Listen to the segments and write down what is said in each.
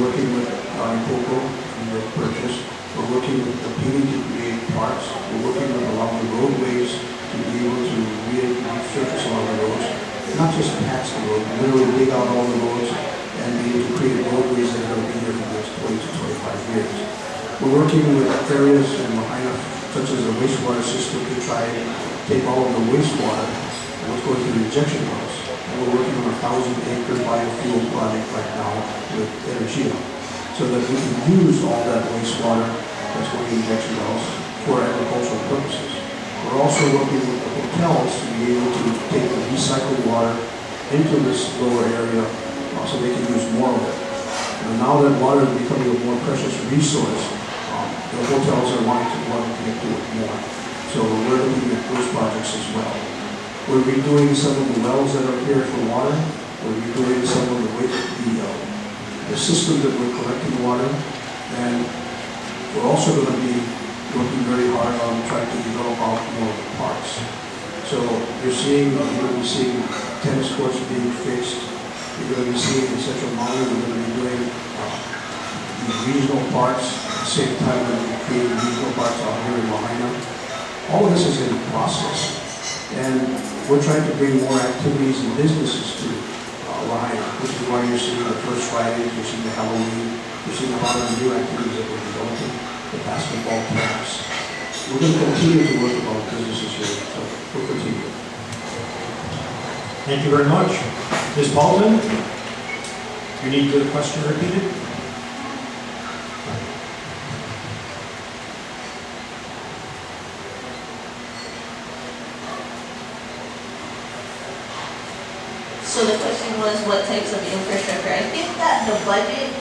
we're working with Coco in the purchase. We're working with the community to create parks. We're working with along the roadways to be able to resurface along the roads. Not just patch the road, literally dig out all the roads and be able to create roadways that are going to be here for the next 20 to 25 years. We're working with areas in Lahaina, such as the wastewater system, to try and take all of the wastewater and what's going through the injection wells. And we're working on a 1,000-acre biofuel project right now with Energia, so that we can use all that wastewater that's going to injection wells for agricultural purposes. We're also working with the hotels to be able to take the recycled water into this lower area so they can use more of it. And now that water is becoming a more precious resource, the hotels are wanting to get to it more. So we're looking at those projects as well. We're redoing some of the wells that are here for water. We're redoing some of the systems that we're collecting water. And we're also going to be working very hard on trying to develop out more of the parks. So you're going to be seeing tennis courts being fixed. You're going to be seeing in Central Maui, we're going to be doing the regional parks at the same time that we're creating regional parks out here in Lahaina. All of this is in process. And we're trying to bring more activities and businesses to Lahaina, which is why you're seeing the First Fridays, you're seeing the Halloween, you're seeing a lot of the new activities that we're developing, the basketball camps. We're going to continue to work with all businesses here, so we'll continue. Thank you very much. Ms. Paulton, you need the question repeated? So the question was what types of infrastructure. I think that the budget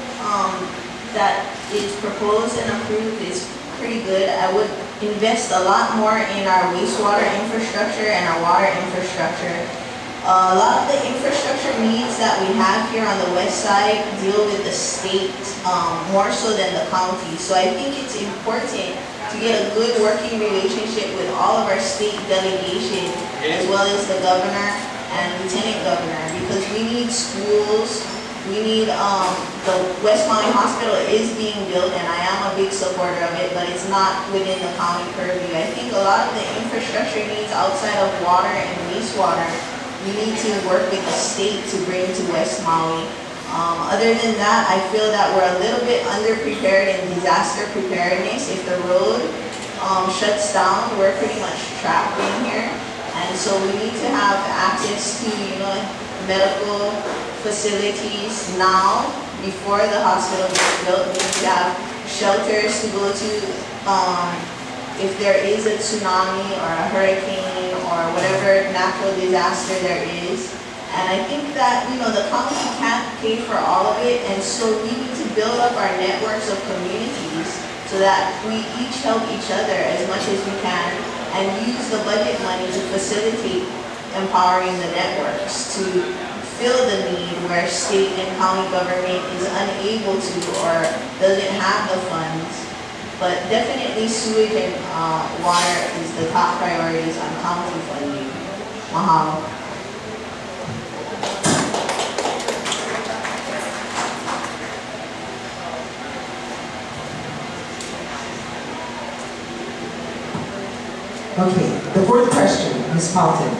that is proposed and approved is pretty good. I would invest a lot more in our wastewater infrastructure and our water infrastructure. A lot of the infrastructure needs that we have here on the west side deal with the state more so than the county. So I think it's important to get a good working relationship with all of our state delegation as well as the governor and lieutenant governor, because we need schools. We need, the West Maui Hospital is being built, and I am a big supporter of it, but it's not within the county purview. I think a lot of the infrastructure needs outside of water and wastewater, we need to work with the state to bring to West Maui. Other than that, I feel that we're a little bit underprepared in disaster preparedness. If the road shuts down, we're pretty much trapped in here. And so we need to have access to, medical facilities now before the hospital gets built. We need to have shelters to go to if there is a tsunami or a hurricane or whatever natural disaster there is. And I think that, the county can't pay for all of it, and so we need to build up our networks of communities so that we each help each other as much as we can, and use the budget money to facilitate empowering the networks to fill the need where state and county government is unable to or doesn't have the funds. But definitely sewage and water is the top priorities on county funding. Mahalo. Okay, the fourth question, Ms. Paulton.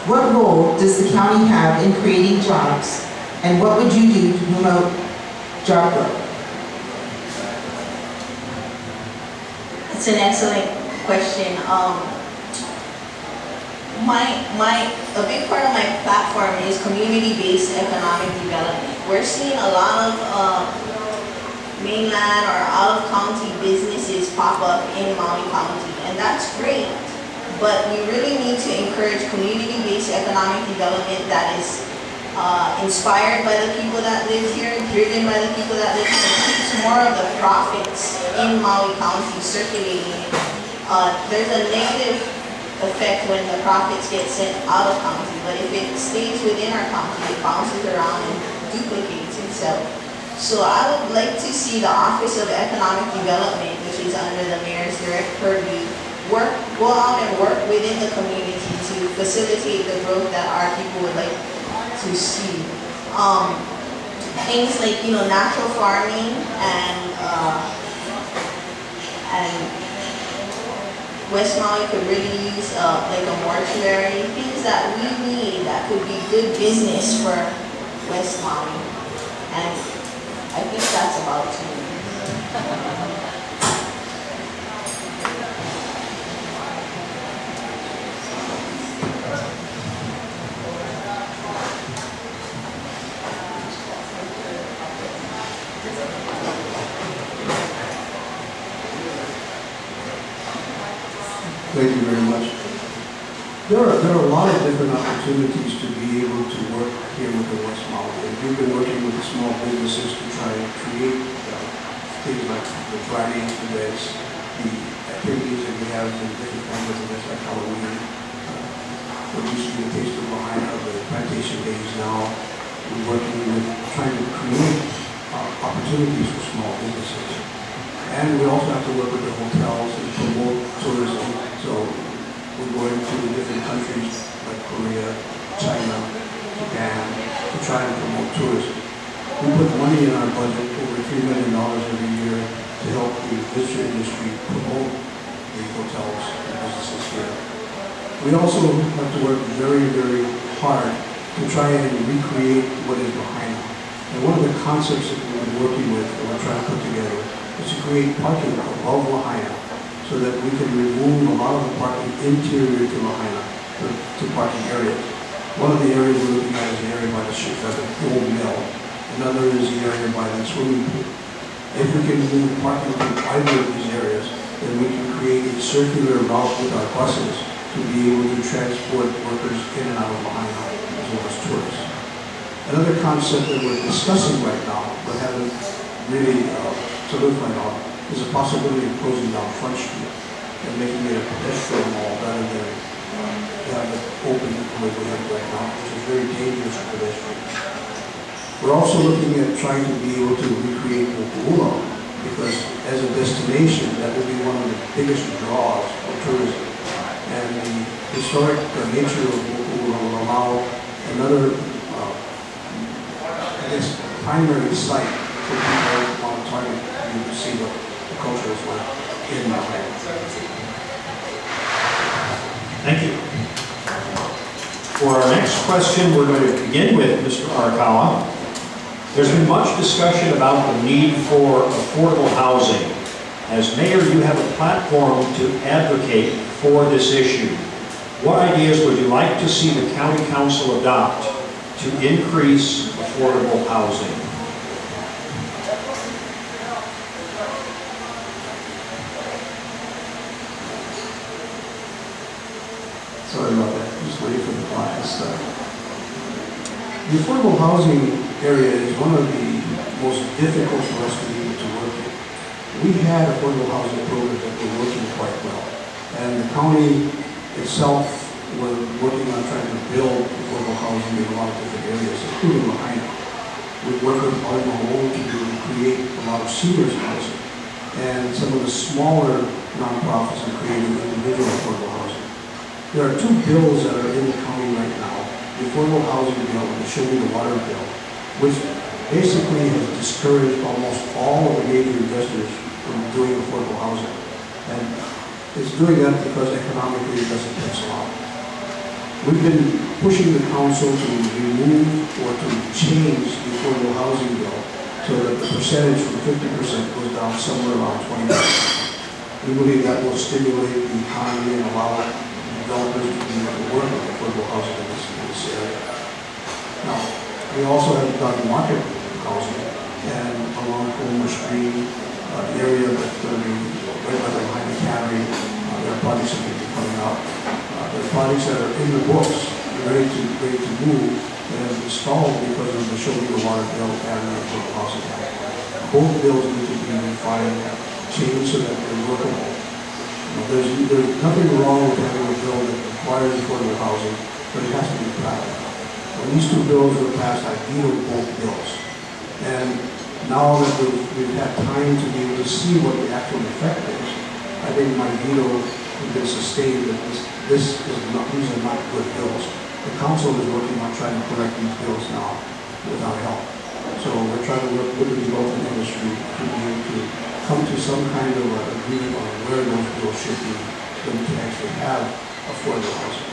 What role does the county have in creating jobs, and what would you do to promote job growth? It's an excellent question. A big part of my platform is community-based economic development. We're seeing a lot of mainland or out-of-county businesses pop up in Maui County, and that's great. But we really need to encourage community-based economic development that is inspired by the people that live here, driven by the people that live here, and keeps more of the profits in Maui County circulating. There's a negative effect when the profits get sent out of county, but if it stays within our county, it bounces around and duplicates itself. So I would like to see the Office of Economic Development, which is under the mayor's direct purview, go out and work within the community to facilitate the growth that our people would like to see. things like, you know, natural farming and West Maui could really use like a mortuary, things that we need that could be good business for West Maui. And I think that's about it. Thank you very much. There are a lot of different opportunities to be able to work here with the West Maui. And we've been working with the small businesses to try and create things like the Friday events, the activities that we have in different kinds of events like Halloween, what used to be the Taste of Lahaina, the Plantation Days now. We're working with trying to create opportunities for small businesses. And we also have to work with the hotels and promote tourism. So we're going to the different countries like Korea, China, Japan to try and promote tourism. We put money in our budget, over $3 million every year, to help the visitor industry promote the hotels and businesses here. We also have to work very, very hard to try and recreate what is Lahaina. And one of the concepts that we've been working with and we're trying to put together is to create parking above Lahaina so that we can remove a lot of the parking interior to Lahaina, to parking areas. One of the areas we're looking at is the area by the ship, the old mill. Another is the area by the swimming pool. If we can move parking to either of these areas, then we can create a circular route with our buses to be able to transport workers in and out of Lahaina as well as tourists. Another concept that we're discussing right now, but haven't really solidified on, is the possibility of closing down Front Street and making it a pedestrian mall rather than have it open the way we have right now, which is very dangerous for pedestrians. We're also looking at trying to be able to recreate Moku'ula, because as a destination, that will be one of the biggest draws for tourism. And the historic nature of Moku'ula will allow another, primary site for people who want to target you to see what the culture is like in Maui. Thank you. For our next question, we're going to begin with Mr. Arakawa. There's been much discussion about the need for affordable housing. As mayor, you have a platform to advocate for this issue. What ideas would you like to see the county council adopt to increase affordable housing? Sorry about that, just waiting for the clock to start. The affordable housing area is one of the most difficult for us to be able to work in. We had affordable housing programs that were working quite well. And the county itself was working on trying to build affordable housing in a lot of different areas, including Lahaina. We worked with Maui to create a lot of seniors housing. And some of the smaller nonprofits are creating individual affordable housing. There are two bills that are in the county right now. The affordable housing bill and the Show Me the Water bill, which basically has discouraged almost all of the major investors from doing affordable housing. And it's doing that because economically it doesn't pencil out. We've been pushing the council to remove or to change the affordable housing bill so that the percentage from 50% goes down somewhere around 20%. We believe that will stimulate the economy and allow developers to be able to work on affordable housing in this area. Now, we also have done market housing, and along Homer Street, the area that's going to be right by the Lahaina Academy, there are projects that will be coming out. There are projects that are in the books, ready to move, that have been stalled because of the Show Me the Water bill and the affordable housing act. Both bills need to be refined, changed so that they're workable. There's nothing wrong with having a bill that requires affordable housing, but it has to be practical. When these two bills were passed, I vetoed both bills. And now that we've had time to be able to see what the actual effect is, I think my veto has been sustained that these are not good bills. The council is working on trying to correct these bills now without help. So So we're trying to work with the development industry to be able to come to some kind of agreement on where those bills should be so we can actually have affordable housing.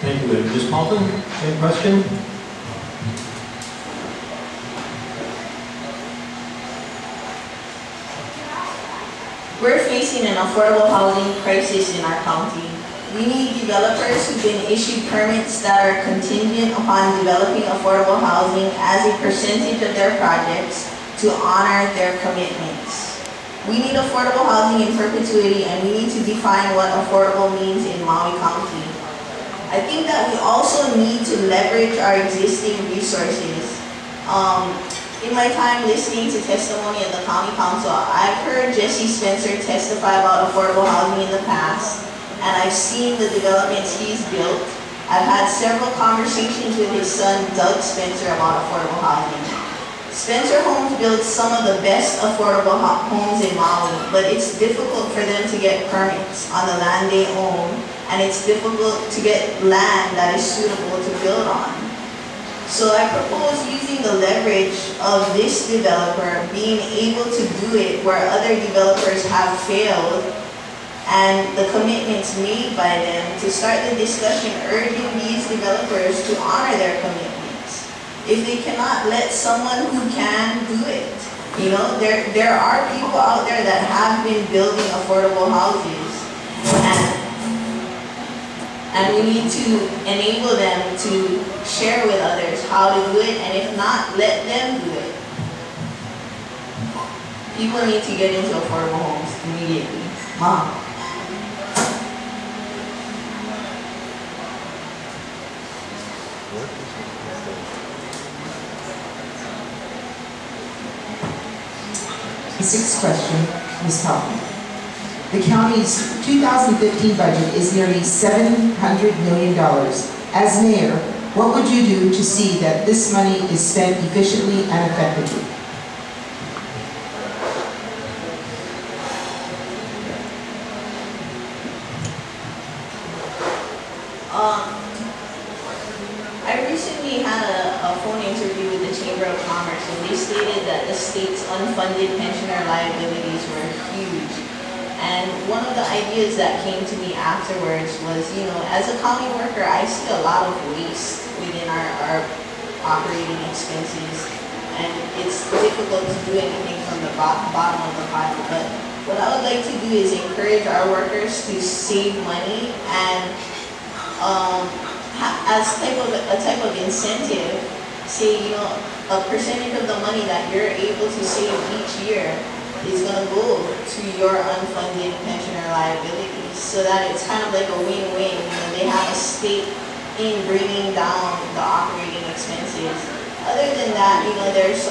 Thank you. Ms. Paulton, same question? We're facing an affordable housing crisis in our county. We need developers who can issue permits that are contingent upon developing affordable housing as a percentage of their projects to honor their commitments. We need affordable housing in perpetuity, and we need to define what affordable means in Maui County. I think that we also need to leverage our existing resources. In my time listening to testimony at the County Council, I've heard Jesse Spencer testify about affordable housing in the past, and I've seen the developments he's built. I've had several conversations with his son, Doug Spencer, about affordable housing. Spencer Homes builds some of the best affordable homes in Maui, but it's difficult for them to get permits on the land they own, and it's difficult to get land that is suitable to build on. So I propose using the leverage of this developer being able to do it where other developers have failed, and the commitments made by them to start the discussion urging these developers to honor their commitments. If they cannot, let someone who can do it. You know, there are people out there that have been building affordable houses, and we need to enable them to share with others how to do it, and if not, let them do it. People need to get into affordable homes immediately. Mom. The sixth question, Ms. Kaufman. The county's 2015 budget is nearly $700 million. As mayor, what would you do to see that this money is spent efficiently and effectively? I recently had a phone interview with the Chamber of Commerce, and they stated that the state's unfunded pensioner liabilities were huge. And one of the ideas that came to me afterwards was, you know, as a county worker, I see a lot of waste within our operating expenses, and it's difficult to do anything from the bottom of the pile. But what I would like to do is encourage our workers to save money, and as a type of incentive, say, you know, a percentage of the money that you're able to save each year is going to go to your unfunded pensioner liabilities, so that it's kind of like a win-win. You know, they have a stake in bringing down the operating expenses. Other than that, you know, there's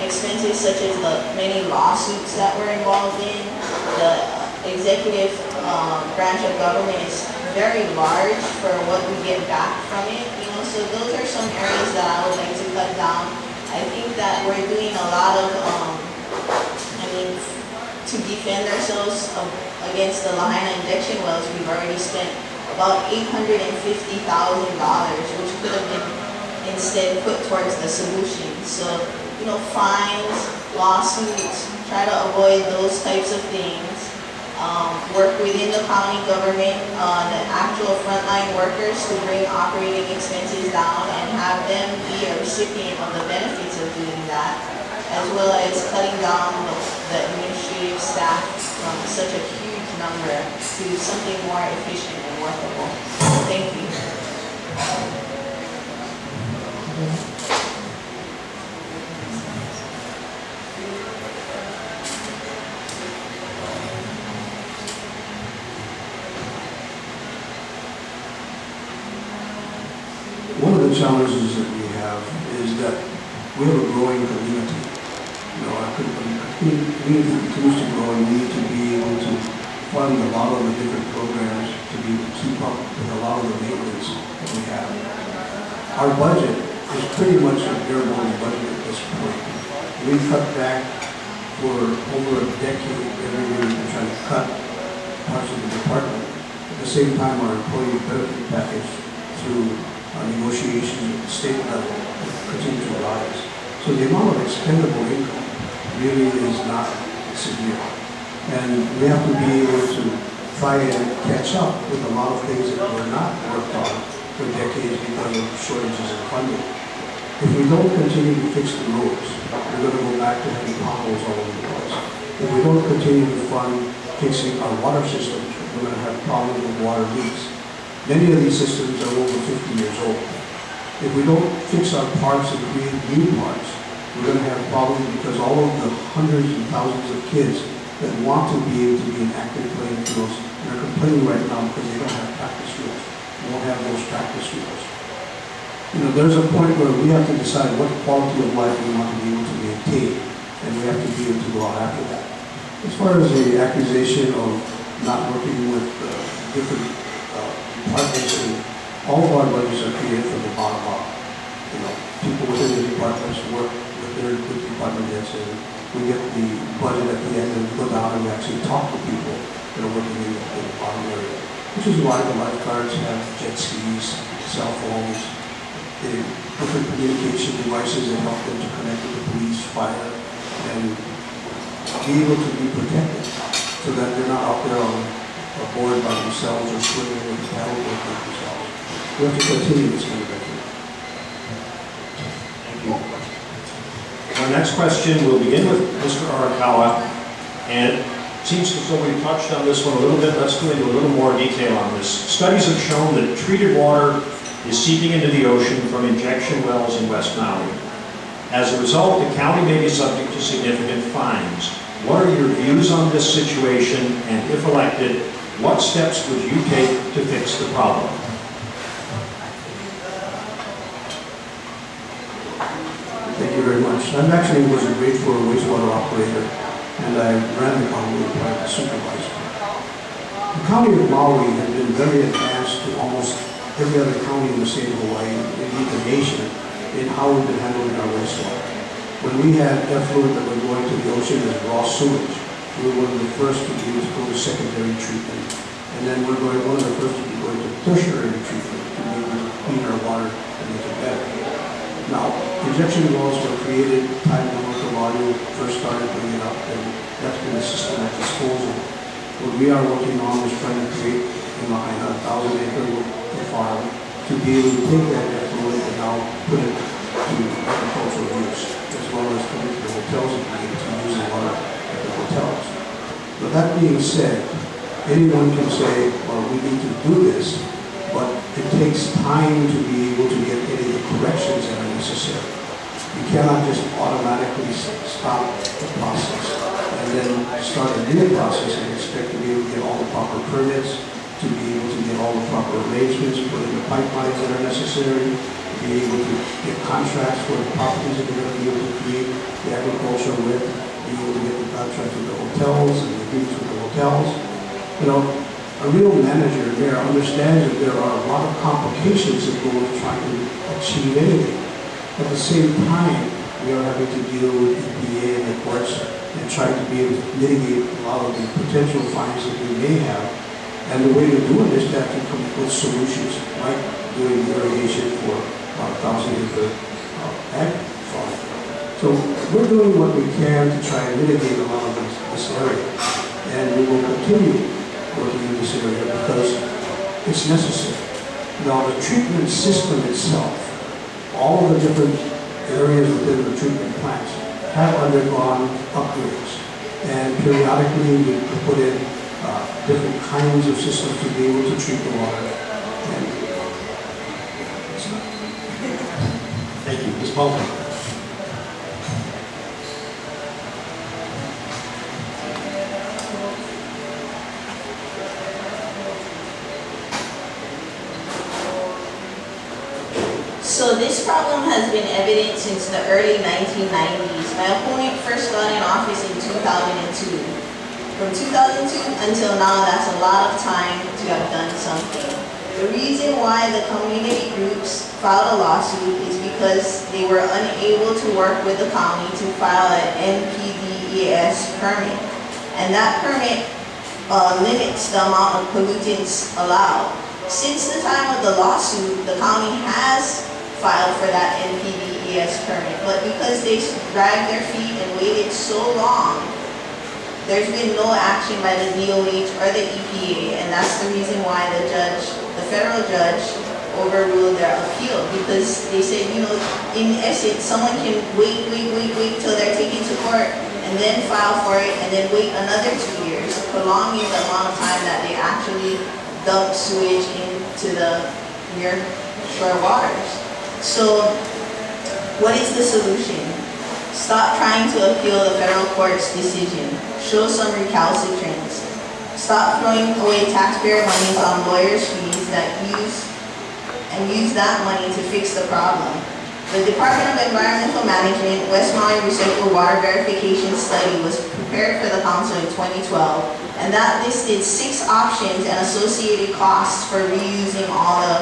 expenses such as the many lawsuits that we're involved in. The executive branch of government is very large for what we get back from it. You know, so those are some areas that I would like to cut down. I think that we're doing a lot of to defend ourselves against the Lahaina injection wells. We've already spent about $850,000, which could have been instead put towards the solution. So, you know, fines, lawsuits, try to avoid those types of things. Work within the county government, the actual frontline workers, to bring operating expenses down and have them be a recipient of the benefits of doing that, as well as cutting down the administrative staff from such a huge number to something more efficient and workable. Thank you. One of the challenges that we have is that we have a growing community. You know, our community continues to grow, and we need to be able to fund a lot of the different programs to be able to keep up with a lot of the maintenance that we have. Our budget is pretty much a bare bones budget at this point. We cut back for over a decade every year to try to cut parts of the department. At the same time, our employee benefit package through negotiations at the state level continue to rise. So the amount of expendable income really is not severe. And we have to be able to try and catch up with a lot of things that were not worked on for decades because of shortages of funding. If we don't continue to fix the roads, we're going to go back to having potholes all over the place. If we don't continue to fund fixing our water systems, we're going to have problems with water leaks. Many of these systems are over 50 years old. If we don't fix our parks and create new parks, we're going to have problems because all of the hundreds and thousands of kids that want to be able to be in active playing fields and are complaining right now because they don't have practice fields. We won't have those practice fields. You know, there's a point where we have to decide what quality of life we want to be able to maintain, and we have to be able to go out after that. As far as the accusation of not working with different departments, and all of our budgets are created from the bottom up. You know, people within the departments work with their department heads, and we get the budget at the end and go down and we actually talk to people that are working in the bottom area. Which is why the lifeguards have jet skis, cell phones, different communication devices that help them to connect with the police, fire, and be able to be protected so that they're not out there on a board by themselves or swimming with the paddle board by themselves. We have to continue this kind of effort. Thank you. Our next question will begin with Mr. Arakawa, and it seems as though we've touched on this one a little bit. Let's go into a little more detail on this. Studies have shown that treated water is seeping into the ocean from injection wells in West Maui. As a result, the county may be subject to significant fines. What are your views on this situation, and if elected, what steps would you take to fix the problem? Thank you very much. I actually was a grade 4 wastewater operator, and I ran the county as private supervisor. The county of Maui has been very advanced to almost every other county in the state of Hawaii, indeed the nation, in how we've been handling our wastewater. When we had effluent that was going to the ocean as raw sewage, we were one of the first to be able to go to secondary treatment. And then we're going one of the first to be going to tertiary treatment to be able to clean our water and make it better. Now, injection wells were created time when Rotary first started bringing it up, and that's been a system at disposal. What we are working on is trying to create in Lahaina a 1,000-acre farm to be able to take that effluent and now put it to agricultural use, as well as put it to the hotels and be able to use the water at the hotels. But that being said, anyone can say, well, we need to do this, but it takes time to be able to get any of the corrections that are necessary. You cannot just automatically stop the process and then start a new process and expect to be able to get all the proper permits, to be able to get all the proper arrangements, put in the pipelines that are necessary, to be able to get contracts for the properties that they're going to be able to create the agriculture with, be able to get the contracts with the hotels and the agreements with the hotels. You know, a real manager there understands that there are a lot of complications that go with trying to achieve anything. At the same time, we are having to deal with EPA and the courts and trying to be able to mitigate a lot of the potential fines that we may have. And the way to do it is to have to come up with solutions, like doing irrigation for 1,000-acre ag farm. So we're doing what we can to try and mitigate a lot of this area. And we will continue working in this area because it's necessary. Now the treatment system itself, all of the different areas within the treatment plants have undergone upgrades. And periodically we put in different kinds of systems to be able to treat the water. And thank you. Ms. Bolton. So this problem has been evident since the early 1990s. My opponent first got in office in 2002. From 2002 until now, that's a lot of time to have done something. The reason why the community groups filed a lawsuit is because they were unable to work with the county to file an NPDES permit. And that permit limits the amount of pollutants allowed. Since the time of the lawsuit, the county has filed for that NPDES APS permit. But because they dragged their feet and waited so long, there's been no action by the DOH or the EPA, and that's the reason why the federal judge, overruled their appeal, because they said, you know, in essence, someone can wait till they're taken to court and then file for it and then wait another 2 years, prolonging the amount of time that they actually dump sewage into the near shore waters. So what is the solution? Stop trying to appeal the federal court's decision. Show some recalcitrance. Stop throwing away taxpayer money on lawyers' fees use that money to fix the problem. The Department of Environmental Management West Maui Recycled Water Verification Study was prepared for the Council in 2012, and that listed 6 options and associated costs for reusing all the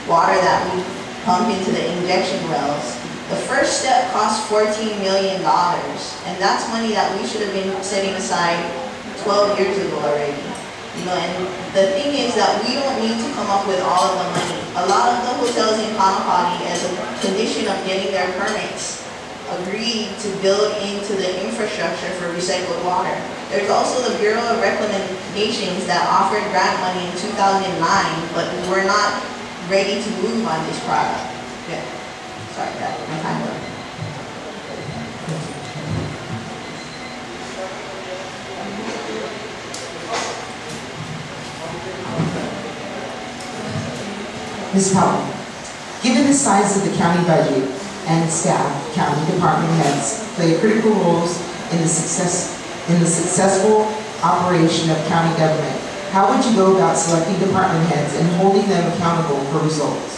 water that we pump into the injection wells. The first step cost $14 million, and that's money that we should have been setting aside 12 years ago already. You know, and the thing is that we don't need to come up with all of the money. A lot of the hotels in Kaanapali, as a condition of getting their permits, agreed to build into the infrastructure for recycled water. There's also the Bureau of Reclamations that offered grant money in 2009, but we're not ready to move on this product. Yeah, sorry, that my time up. Ms. Powell, given the size of the county budget and staff, county department heads play critical roles in the successful operation of county government. How would you go about selecting department heads and holding them accountable for results?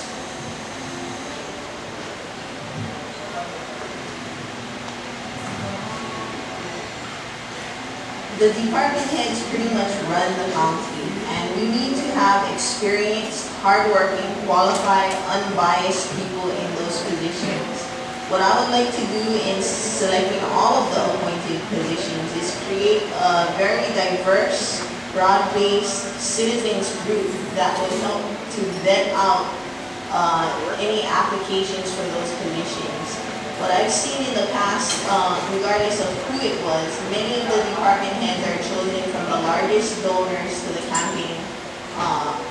The department heads pretty much run the county, and we need to have experienced, hardworking, qualified, unbiased people in those positions. What I would like to do in selecting all of the appointed positions is create a very diverse, broad-based citizens group that will help to vet out any applications for those positions. What I've seen in the past, regardless of who it was, many of the department heads are chosen from the largest donors to the campaign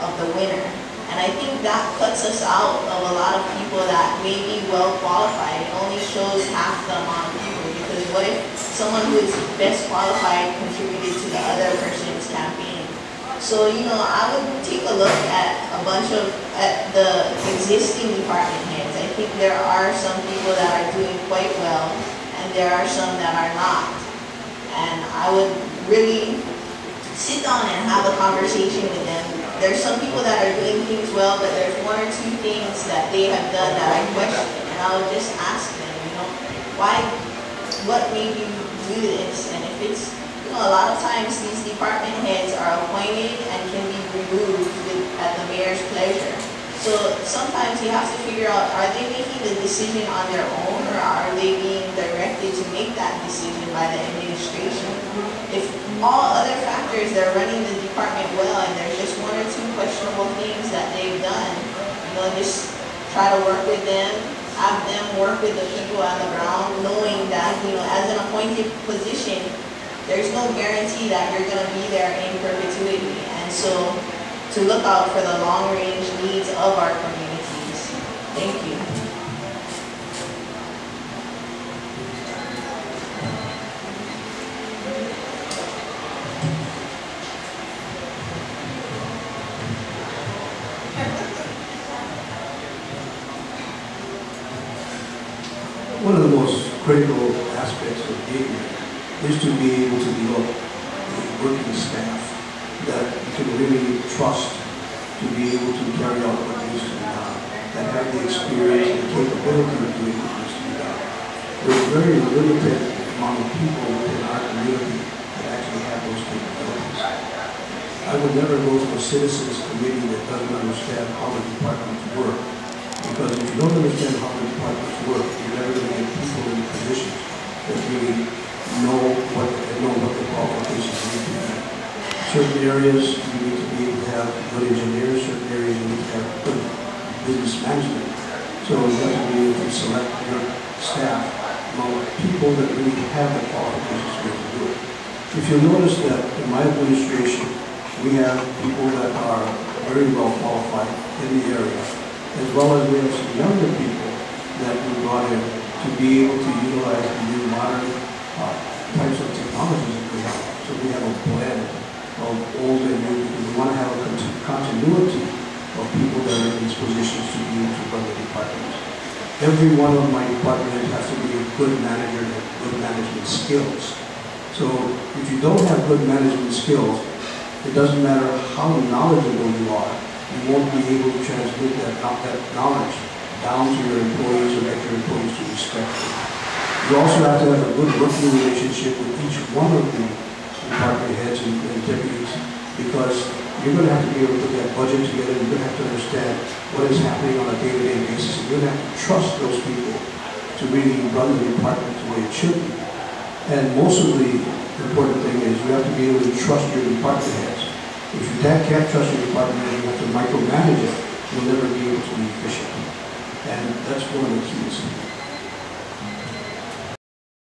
of the winner. And I think that cuts us out of a lot of people that may be well qualified. It only shows half the amount of people, because what if someone who is best qualified contributed to the other person's campaign? So, you know, I would take a look at at the existing department heads. I think there are some people that are doing quite well, and there are some that are not. And I would really sit down and have a conversation with them. There's some people that are doing things well, but there's 1 or 2 things that they have done that I question, and I would just ask them, you know, what made you do this? And if it's, you know, a lot of times these department heads are appointed and can be removed at the mayor's pleasure. So sometimes you have to figure out, are they making the decision on their own, or are they being directed to make that decision by the administration? If all other factors, they're running the department well, and there's just 1 or 2 questionable things that they've done, you know, just try to work with them, have them work with the people on the ground, knowing that, you know, as an appointed position, there's no guarantee that you're going to be there in perpetuity. And so, to look out for the long-range needs of our communities. Thank you. One of the most critical aspects of being is to be able to develop a working staff that you can really trust to be able to carry out what needs to be done, that have the experience and the capability of doing what needs to be done. There's a very limited amount of people within our community that actually have those capabilities. I would never go to a citizens committee that doesn't understand how the departments work, because if you don't understand how the departments work, you're never going to get people in positions that really know what the qualifications need to be. Certain areas you need to be able to have good engineers, certain areas you need to have good business management. So you have to be able to can select your staff among people that really have the qualifications to be able to do it. If you notice that in my administration, we have people that are very well qualified in the area, as well as we have some younger people that we brought in to be able to utilize the new modern types of technologies that we have. So we have a blend of old and new, because we want to have a continuity of people that are in these positions to be able to run the departments. Every one of my department heads has to be a good manager and have good management skills. So if you don't have good management skills, it doesn't matter how knowledgeable you are, you won't be able to transmit that knowledge down to your employees or get your employees to respect you. You also have to have a good working relationship with each one of the department heads and deputies, because you're going to have to be able to put that budget together. You're going to have to understand what is happening on a day-to-day basis. You're going to have to trust those people to really run the department the way it should be. And most of the important thing is you have to be able to trust your department heads. If you can't trust your department head, you have to micromanage it. You'll never be able to be efficient.